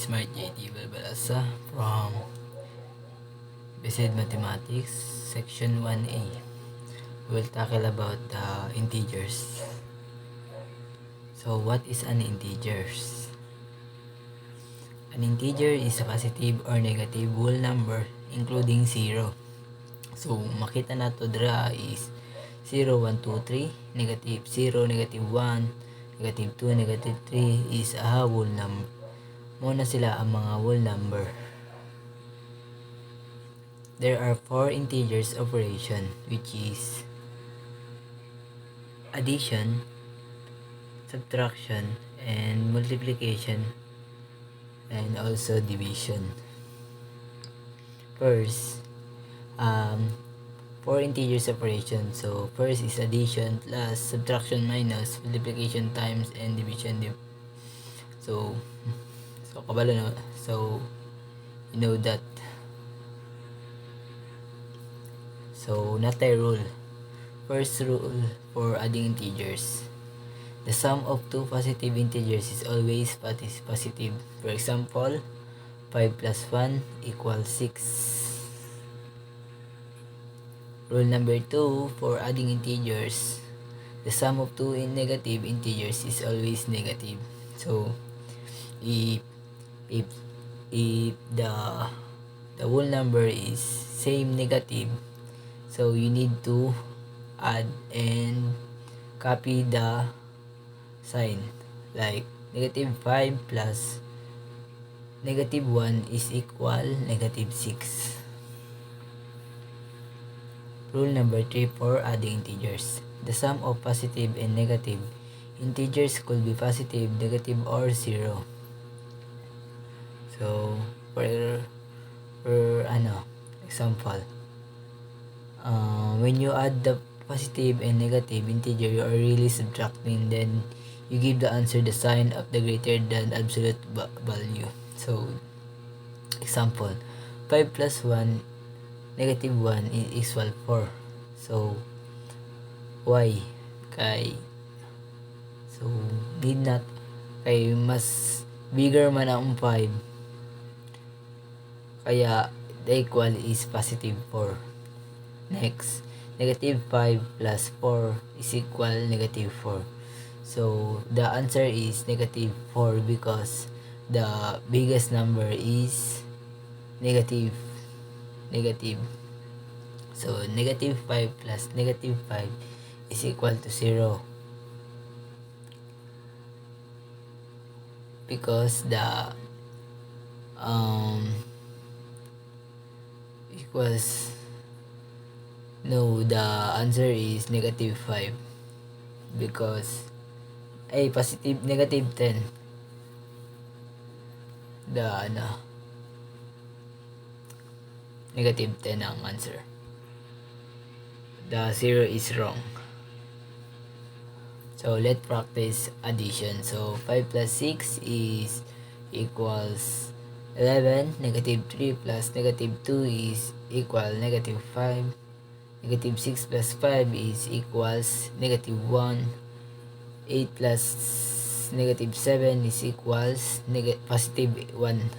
Smart JT Balbalasa from BSED Mathematics, Section 1A. We'll tackle about the integers. So, what is an integers? An integer is a positive or negative whole number including 0. So, makita na to dra is 0, 1, 2, 3, negative 0, negative 1, negative 2, negative 3 is a whole number. Muna sila ang mga whole number. There are 4 integers operation, which is addition, subtraction, and multiplication, and also division. First, 4 integers operation. So first is addition plus subtraction minus multiplication times and division. So kabalo na. So you know that. So not a rule. First rule for adding integers: the sum of two positive integers is always positive. For example, 5 plus 1 equals 6. Rule number 2 for adding integers: the sum of two negative integers is always negative. So if the whole number is same negative, so you need to add and copy the sign, like negative 5 plus negative 1 is equal negative 6. Rule number 3 for adding integers: the sum of positive and negative integers could be positive, negative, or 0. So for example, when you add the positive and negative integer, you are really subtracting, then you give the answer the sign of the greater than absolute value. So example, 5 plus 1 negative 1 is equal 4. So why? So need not kay mas bigger man ang 5, kaya the equal is positive 4. Next, negative 5 plus 4 is equal negative 4. So the answer is negative 4 because the biggest number is negative. So negative 5 plus negative 5 is equal to 0, because the the answer is negative 5 because positive negative 10, negative 10 ang answer. The 0 is wrong. So let's practice addition. So 5 plus 6 is equals 11. Negative 3 plus negative 2 is equal negative 5. Negative 6 plus 5 is equals negative 1. 8 plus negative 7 is equals positive 1.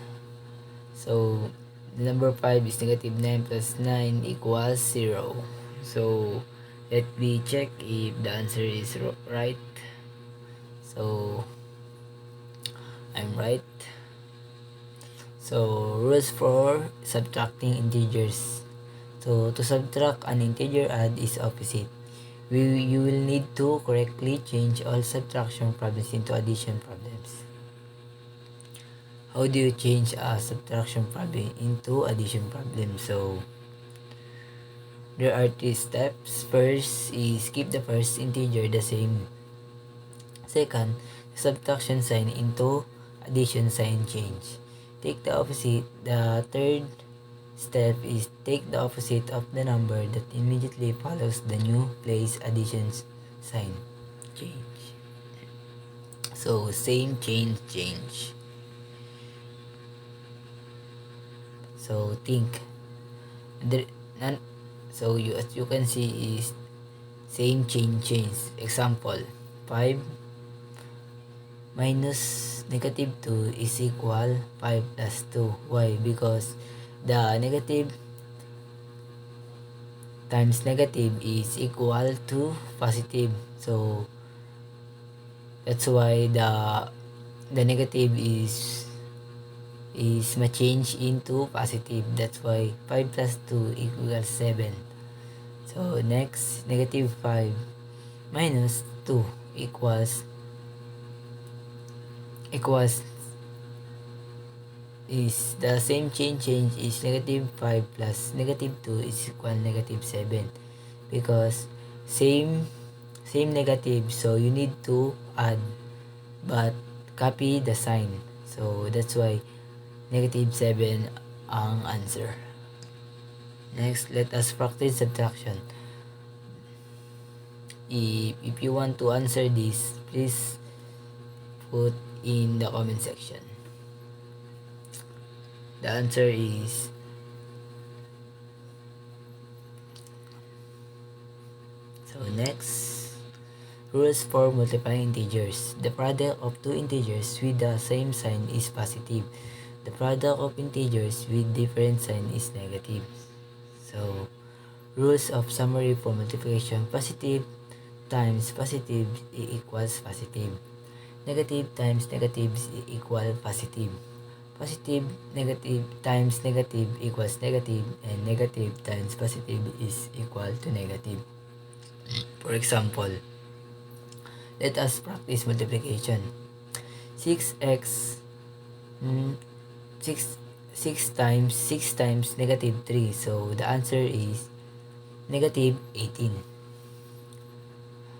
So the number 5 is negative 9 plus 9 equals 0. So let me check if the answer is right. So I'm right. So rules for subtracting integers. So to subtract an integer add is opposite. You will need to correctly change all subtraction problems into addition problems. How do you change a subtraction problem into addition problem? So there are 3 steps. First is keep the first integer the same. Second, subtraction sign into addition sign change. Take the opposite. The third step is take the opposite of the number that immediately follows the new place addition sign change. So same change. So think. So as you can see is same change. Example, 5 minus negative 2 is equal 5 plus 2. Why? Because the negative times negative is equal to positive. So that's why the negative is ma-change into positive. That's why 5 plus 2 equals 7. So next, negative 5 minus 2 equals is the same change is negative 5 plus negative 2 is equal negative 7, because same negative, so you need to add but copy the sign. So that's why negative 7 ang answer. Next, let us practice subtraction. If you want to answer this, please put in the comment section. The answer is next, rules for multiplying integers. The product of two integers with the same sign is positive. The product of integers with different sign is negative. So, rules of summary for multiplication: positive times positive equals positive. Negative times negative equal positive. Positive negative times negative equals negative, and negative times positive is equal to negative. For example, let us practice multiplication. 6x 6 times negative 3. So the answer is negative 18.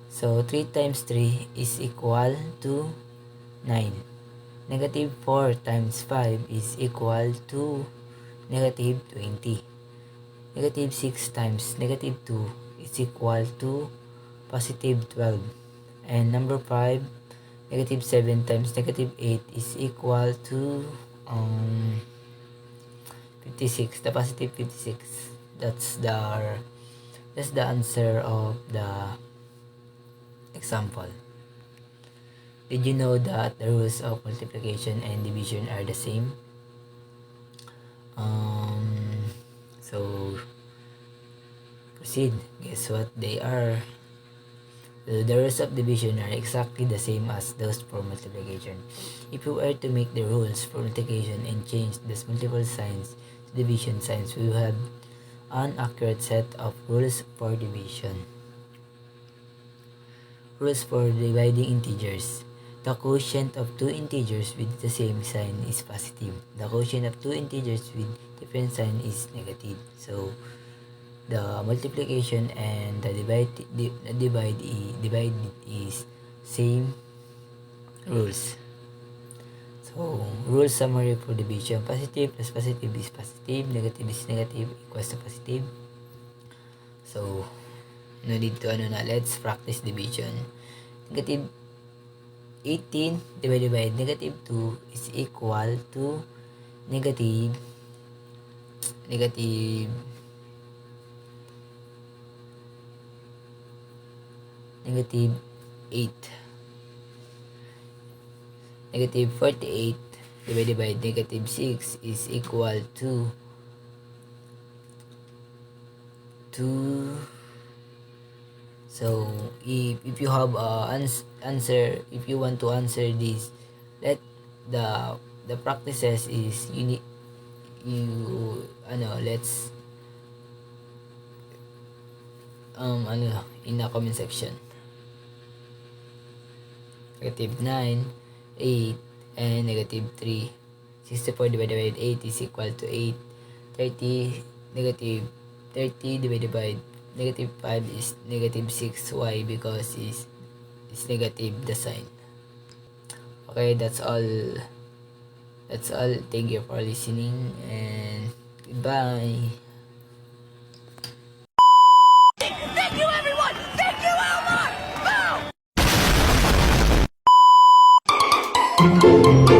So 3 times 3 is equal to 9. Negative 4 times 5 is equal to negative 20. Negative 6 times negative 2 is equal to positive 12. And number 5, negative 7 times negative 8 is equal to 56. The positive 56. That's the answer of the example. Did you know that the rules of multiplication and division are the same? So proceed. Guess what they are? The rules of division are exactly the same as those for multiplication. If you were to make the rules for multiplication and change these multiple signs to division signs, we will have an accurate set of rules for division. Rules for dividing integers. The quotient of two integers with the same sign is positive. The quotient of two integers with different sign is negative. So the multiplication and the divide is same rules. So rule summary for division: positive plus positive is positive, negative is negative equals to positive. So no need to let's practice division. Negative 18 divided by negative 2 is equal to negative 8. Negative 48 divided by negative 6 is equal to so if you have answer, if you want to answer this, let the practices is let's in the comment section. Negative 9, 8, and negative 3. 64 divided by 8 is equal to 8. 30 negative 30 divided by negative 5 is negative 6. Why? Because it's negative the sign. Okay, that's all. Thank you for listening, and goodbye. Thank you, everyone! Thank you, Elmar! Boom!